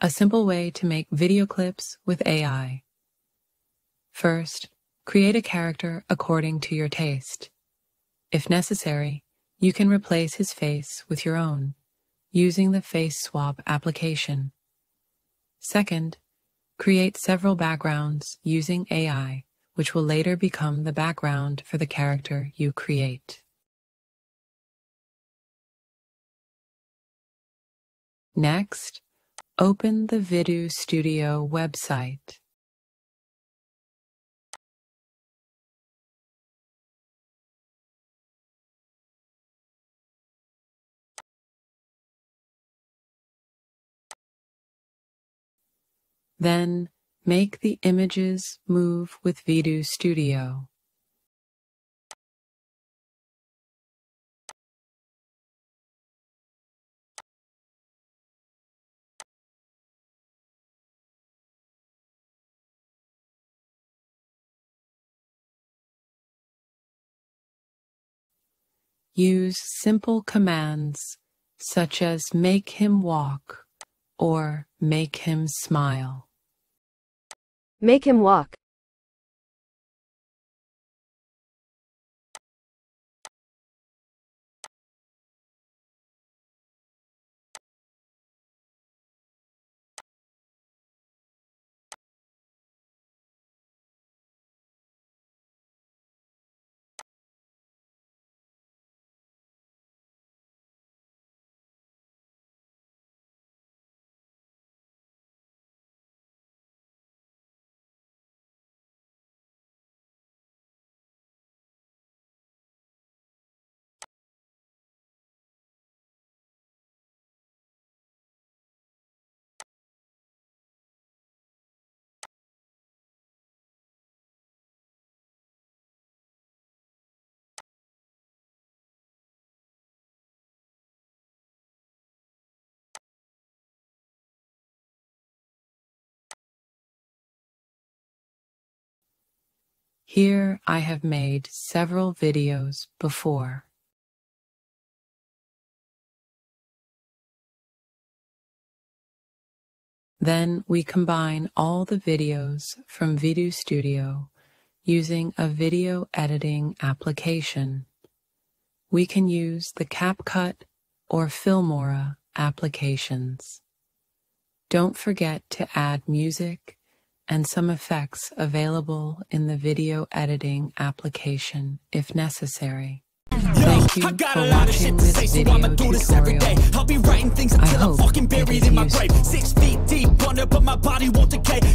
a simple way to make video clips with AI. First, create a character according to your taste. If necessary, you can replace his face with your own, using the Face Swap application. Second, create several backgrounds using AI, which will later become the background for the character you create. Next, open the Video Studio website. Then, make the images move with Video Studio. Use simple commands such as make him walk or make him smile. Make him walk. Here I have made several videos before. Then we combine all the videos from Video Studio using a video editing application. We can use the CapCut or Filmora applications. Don't forget to add music and some effects available in the video editing application if necessary. Thank you for watching this video tutorial. I hope it is useful. 6 feet deep under, but my body won't decay.